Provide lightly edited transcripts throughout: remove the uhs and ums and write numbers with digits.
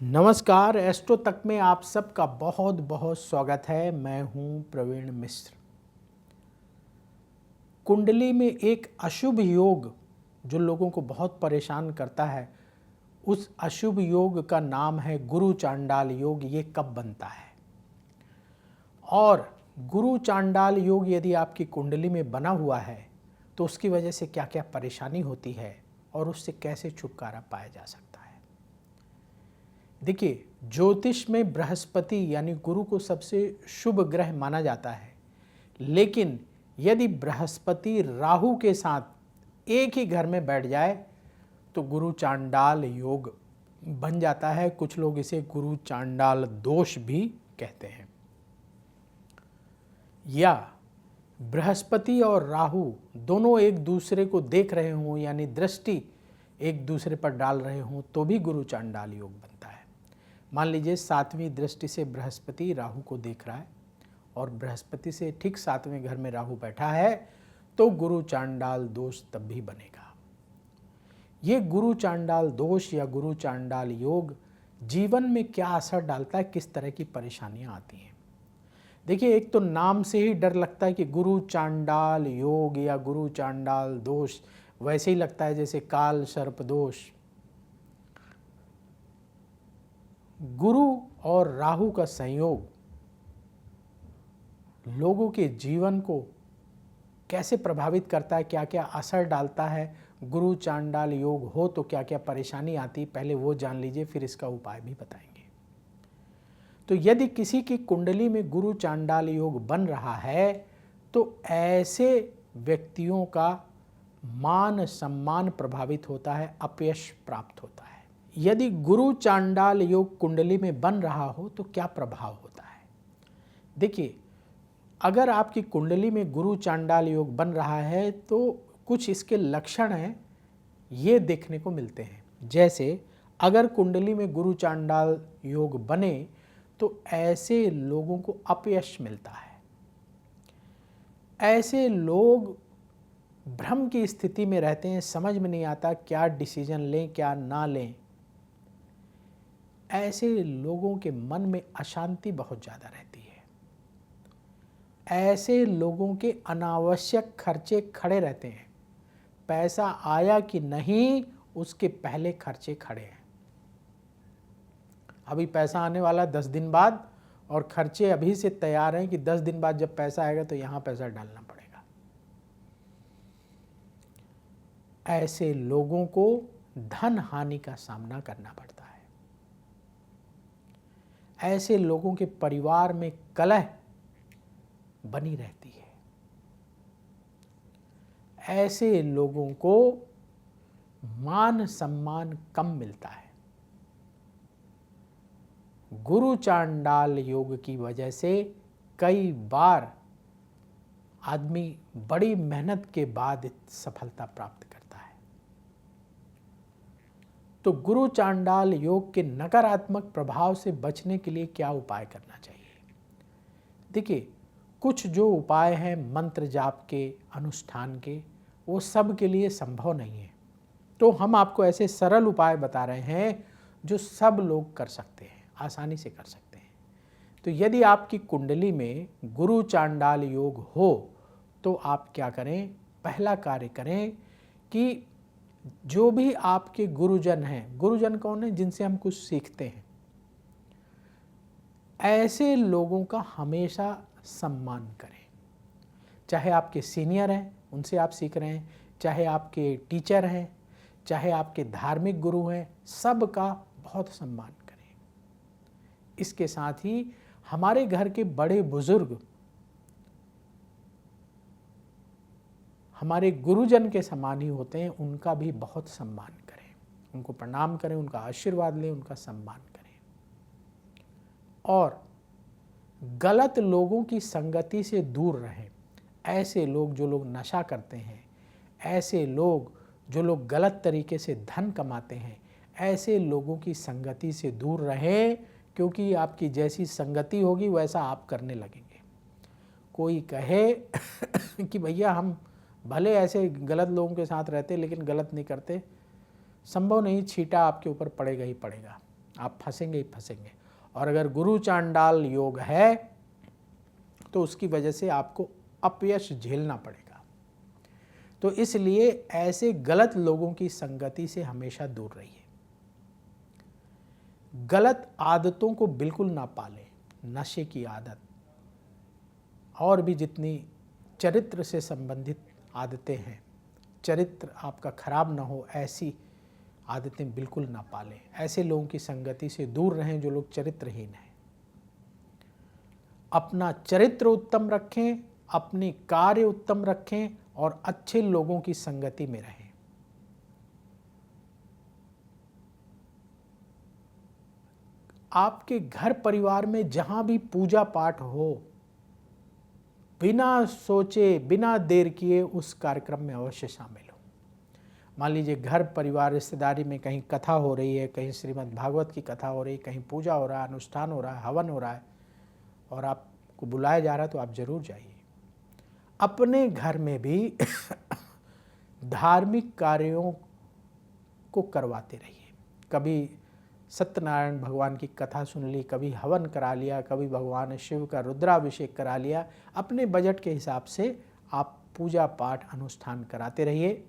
नमस्कार, एस्ट्रो तक में आप सबका बहुत बहुत स्वागत है। मैं हूं प्रवीण मिश्र। कुंडली में एक अशुभ योग जो लोगों को बहुत परेशान करता है, उस अशुभ योग का नाम है गुरु चांडाल योग। ये कब बनता है और गुरु चांडाल योग यदि आपकी कुंडली में बना हुआ है तो उसकी वजह से क्या क्या परेशानी होती है और उससे कैसे छुटकारा पाया जा सकता है। देखिए, ज्योतिष में बृहस्पति यानी गुरु को सबसे शुभ ग्रह माना जाता है, लेकिन यदि बृहस्पति राहु के साथ एक ही घर में बैठ जाए तो गुरु चांडाल योग बन जाता है। कुछ लोग इसे गुरु चांडाल दोष भी कहते हैं। या बृहस्पति और राहु दोनों एक दूसरे को देख रहे हों, यानी दृष्टि एक दूसरे पर डाल रहे हों, तो भी गुरु चांडाल योग बनता है। मान लीजिए 7वीं दृष्टि से बृहस्पति राहु को देख रहा है और बृहस्पति से ठीक 7वें घर में राहु बैठा है, तो गुरु चांडाल दोष तब भी बनेगा। ये गुरु चांडाल दोष या गुरु चांडाल योग जीवन में क्या असर डालता है, किस तरह की परेशानियां आती हैं। देखिए, एक तो नाम से ही डर लगता है कि गुरु चांडाल योग या गुरु चांडाल दोष, वैसे ही लगता है जैसे काल सर्प दोष। गुरु और राहु का संयोग लोगों के जीवन को कैसे प्रभावित करता है, क्या क्या असर डालता है, गुरु चांडाल योग हो तो क्या क्या परेशानी आती, पहले वो जान लीजिए, फिर इसका उपाय भी बताएंगे। तो यदि किसी की कुंडली में गुरु चांडाल योग बन रहा है तो ऐसे व्यक्तियों का मान सम्मान प्रभावित होता है, अपयश प्राप्त होता है। यदि गुरु चांडाल योग कुंडली में बन रहा हो तो क्या प्रभाव होता है। देखिए, अगर आपकी कुंडली में गुरु चांडाल योग बन रहा है तो कुछ इसके लक्षण हैं, ये देखने को मिलते हैं। जैसे अगर कुंडली में गुरु चांडाल योग बने तो ऐसे लोगों को अपयश मिलता है। ऐसे लोग भ्रम की स्थिति में रहते हैं, समझ में नहीं आता क्या डिसीजन लें क्या ना लें। ऐसे लोगों के मन में अशांति बहुत ज़्यादा रहती है। ऐसे लोगों के अनावश्यक खर्चे खड़े रहते हैं। पैसा आया कि नहीं, उसके पहले खर्चे खड़े हैं। अभी पैसा आने वाला 10 दिन बाद और खर्चे अभी से तैयार हैं कि 10 दिन बाद जब पैसा आएगा तो यहाँ पैसा डालना पड़ेगा। ऐसे लोगों को धन हानि का सामना करना पड़ता है। ऐसे लोगों के परिवार में कलह बनी रहती है। ऐसे लोगों को मान सम्मान कम मिलता है। गुरु चांडाल योग की वजह से कई बार आदमी बड़ी मेहनत के बाद सफलता प्राप्त करता है। तो गुरु चांडाल योग के नकारात्मक प्रभाव से बचने के लिए क्या उपाय करना चाहिए। देखिए, कुछ जो उपाय हैं मंत्र जाप के, अनुष्ठान के, वो सब के लिए संभव नहीं है। तो हम आपको ऐसे सरल उपाय बता रहे हैं जो सब लोग कर सकते हैं, आसानी से कर सकते हैं। तो यदि आपकी कुंडली में गुरु चांडाल योग हो तो आप क्या करें, पहला कार्य करें कि जो भी आपके गुरुजन हैं, गुरुजन कौन है, जिनसे हम कुछ सीखते हैं, ऐसे लोगों का हमेशा सम्मान करें। चाहे आपके सीनियर हैं, उनसे आप सीख रहे हैं, चाहे आपके टीचर हैं, चाहे आपके धार्मिक गुरु हैं, सबका बहुत सम्मान करें। इसके साथ ही हमारे घर के बड़े बुजुर्ग हमारे गुरुजन के समान ही होते हैं, उनका भी बहुत सम्मान करें, उनको प्रणाम करें, उनका आशीर्वाद लें, उनका सम्मान करें। और गलत लोगों की संगति से दूर रहें। ऐसे लोग जो लोग नशा करते हैं, ऐसे लोग जो लोग गलत तरीके से धन कमाते हैं, ऐसे लोगों की संगति से दूर रहें, क्योंकि आपकी जैसी संगति होगी वैसा आप करने लगेंगे। कोई कहे कि भैया हम भले ऐसे गलत लोगों के साथ रहते लेकिन गलत नहीं करते, संभव नहीं, छींटा आपके ऊपर पड़ेगा ही पड़ेगा। आप फंसेंगे ही फंसेंगे। और अगर गुरु चांडाल योग है तो उसकी वजह से आपको अपयश झेलना पड़ेगा। तो इसलिए ऐसे गलत लोगों की संगति से हमेशा दूर रहिए। गलत आदतों को बिल्कुल ना पालें, नशे की आदत और भी जितनी चरित्र से संबंधित आदतें हैं, चरित्र आपका खराब ना हो ऐसी आदतें बिल्कुल ना पालें। ऐसे लोगों की संगति से दूर रहें जो लोग चरित्रहीन हैं। अपना चरित्र उत्तम रखें, अपनी कार्य उत्तम रखें और अच्छे लोगों की संगति में रहें। आपके घर परिवार में जहां भी पूजा पाठ हो, बिना सोचे बिना देर किए उस कार्यक्रम में अवश्य शामिल हो। मान लीजिए घर परिवार रिश्तेदारी में कहीं कथा हो रही है, कहीं श्रीमद् भागवत की कथा हो रही है, कहीं पूजा हो रहा है, अनुष्ठान हो रहा है, हवन हो रहा है और आपको बुलाया जा रहा है तो आप जरूर जाइए। अपने घर में भी धार्मिक कार्यों को करवाते रहिए। कभी सत्यनारायण भगवान की कथा सुन ली, कभी हवन करा लिया, कभी भगवान शिव का रुद्राभिषेक करा लिया। अपने बजट के हिसाब से आप पूजा पाठ अनुष्ठान कराते रहिए।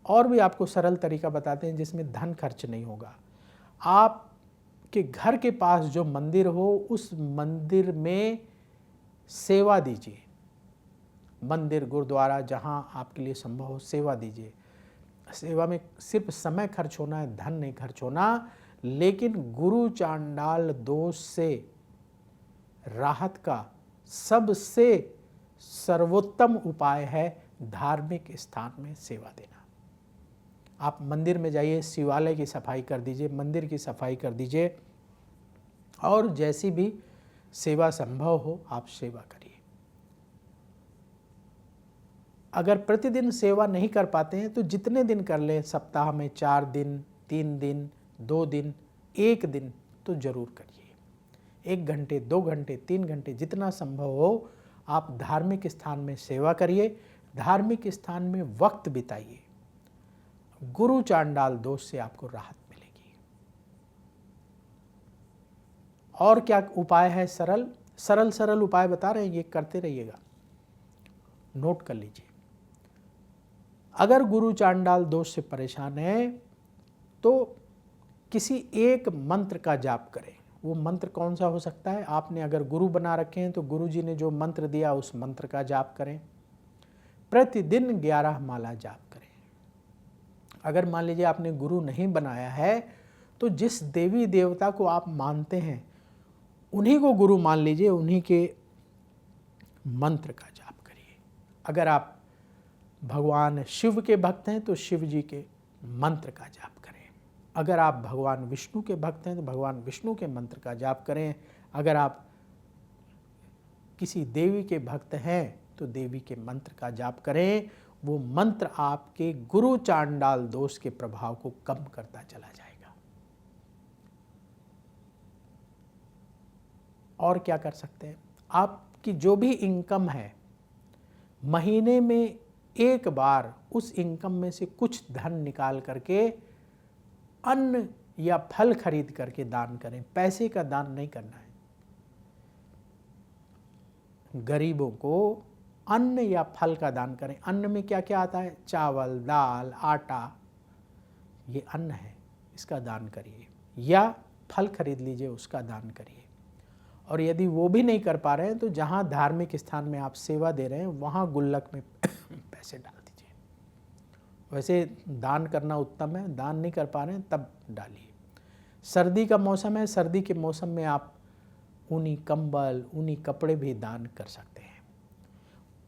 और भी आपको सरल तरीका बताते हैं जिसमें धन खर्च नहीं होगा। आपके घर के पास जो मंदिर हो उस मंदिर में सेवा दीजिए। मंदिर गुरुद्वारा जहां आपके लिए संभव हो सेवा दीजिए। सेवा में सिर्फ समय खर्च होना है, धन नहीं खर्च होना। लेकिन गुरु चांडाल दोष से राहत का सबसे सर्वोत्तम उपाय है धार्मिक स्थान में सेवा देना। आप मंदिर में जाइए, शिवालय की सफाई कर दीजिए, मंदिर की सफाई कर दीजिए और जैसी भी सेवा संभव हो आप सेवा करिए। अगर प्रतिदिन सेवा नहीं कर पाते हैं तो जितने दिन कर लें, सप्ताह में 4 दिन, 3 दिन, 2 दिन, 1 दिन तो जरूर करिए। 1 घंटे, 2 घंटे, 3 घंटे जितना संभव हो आप धार्मिक स्थान में सेवा करिए, धार्मिक स्थान में वक्त बिताइए। गुरु चांडाल दोष से आपको राहत मिलेगी। और क्या उपाय है? सरल उपाय बता रहे हैं, ये करते रहिएगा, नोट कर लीजिए। अगर गुरु चांडाल दोष से परेशान है तो किसी एक मंत्र का जाप करें। वो मंत्र कौन सा हो सकता है? आपने अगर गुरु बना रखे हैं तो गुरु जी ने जो मंत्र दिया उस मंत्र का जाप करें। प्रतिदिन 11 माला जाप करें। अगर मान लीजिए आपने गुरु नहीं बनाया है तो जिस देवी देवता को आप मानते हैं उन्हीं को गुरु मान लीजिए, उन्हीं के मंत्र का जाप करिए। अगर आप भगवान शिव के भक्त हैं तो शिव जी के मंत्र का जाप करें। अगर आप भगवान विष्णु के भक्त हैं तो भगवान विष्णु के मंत्र का जाप करें। अगर आप किसी देवी के भक्त हैं तो देवी के मंत्र का जाप करें। वो मंत्र आपके गुरु चांडाल दोष के प्रभाव को कम करता चला जाएगा। और क्या कर सकते हैं? आपकी जो भी इनकम है, महीने में एक बार उस इनकम में से कुछ धन निकाल करके अन्न या फल खरीद करके दान करें। पैसे का दान नहीं करना है। गरीबों को अन्न या फल का दान करें। अन्न में क्या क्या आता है? चावल, दाल, आटा, ये अन्न है, इसका दान करिए। या फल खरीद लीजिए, उसका दान करिए। और यदि वो भी नहीं कर पा रहे हैं तो जहाँ धार्मिक स्थान में आप सेवा दे रहे हैं वहाँ गुल्लक में पैसे डाल दीजिए। वैसे दान करना उत्तम है, दान नहीं कर पा रहे हैं तब डालिए। सर्दी का मौसम है, सर्दी के मौसम में आप ऊनी कंबल, ऊनी कपड़े भी दान कर सकते हैं।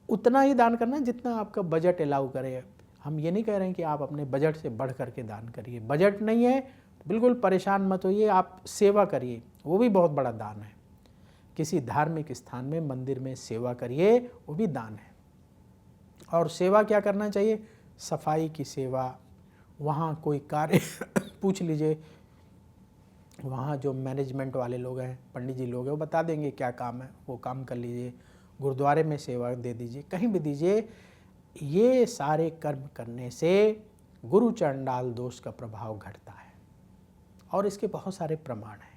उतना ही दान करना जितना आपका बजट अलाउ करे। हम ये नहीं कह रहे हैं कि आप अपने बजट से बढ़ करके दान करिए। बजट नहीं है बिल्कुल परेशान मत होइए, आप सेवा करिए, वो भी बहुत बड़ा दान है। किसी धार्मिक स्थान में, मंदिर में सेवा करिए, वो भी दान है। और सेवा क्या करना चाहिए? सफाई की सेवा, वहाँ कोई कार्य पूछ लीजिए, वहाँ जो मैनेजमेंट वाले लोग हैं, पंडित जी लोग हैं, वो बता देंगे क्या काम है, वो काम कर लीजिए। गुरुद्वारे में सेवा दे दीजिए, कहीं भी दीजिए। ये सारे कर्म करने से गुरु चांडाल दोष का प्रभाव घटता है और इसके बहुत सारे प्रमाण हैं।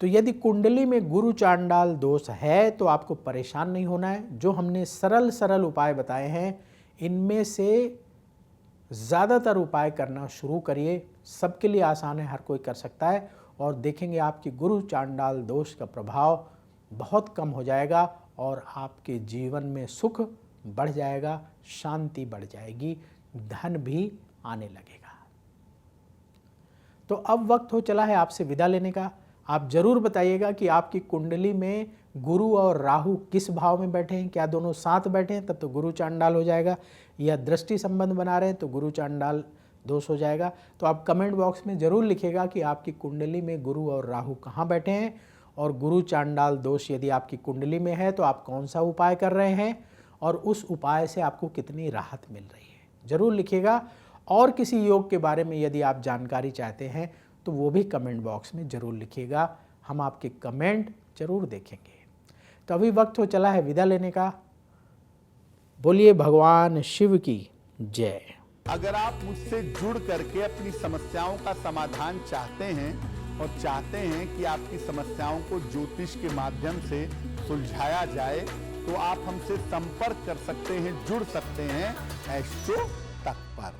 तो यदि कुंडली में गुरु चांडाल दोष है तो आपको परेशान नहीं होना है। जो हमने सरल सरल उपाय बताए हैं, इनमें से ज़्यादातर उपाय करना शुरू करिए। सबके लिए आसान है, हर कोई कर सकता है, और देखेंगे आपकी गुरु चांडाल दोष का प्रभाव बहुत कम हो जाएगा और आपके जीवन में सुख बढ़ जाएगा, शांति बढ़ जाएगी, धन भी आने लगेगा। तो अब वक्त हो चला है आपसे विदा लेने का। आप जरूर बताइएगा कि आपकी कुंडली में गुरु और राहु किस भाव में बैठे हैं। क्या दोनों साथ बैठे हैं तब तो गुरु चांडाल हो जाएगा, या दृष्टि संबंध बना रहे हैं तो गुरु चांडाल दोष हो जाएगा। तो आप कमेंट बॉक्स में जरूर लिखिएगा कि आपकी कुंडली में गुरु और राहु कहाँ बैठे हैं, और गुरु चांडाल दोष यदि आपकी कुंडली में है तो आप कौन सा उपाय कर रहे हैं और उस उपाय से आपको कितनी राहत मिल रही है, जरूर लिखिएगा। और किसी योग के बारे में यदि आप जानकारी चाहते हैं तो वो भी कमेंट बॉक्स में ज़रूर लिखिएगा, हम आपके कमेंट ज़रूर देखेंगे। तो अभी वक्त हो चला है विदा लेने का। बोलिए भगवान शिव की जय। अगर आप मुझसे जुड़ करके अपनी समस्याओं का समाधान चाहते हैं और चाहते हैं कि आपकी समस्याओं को ज्योतिष के माध्यम से सुलझाया जाए, तो आप हमसे संपर्क कर सकते हैं, जुड़ सकते हैं एस्ट्रो तक पर।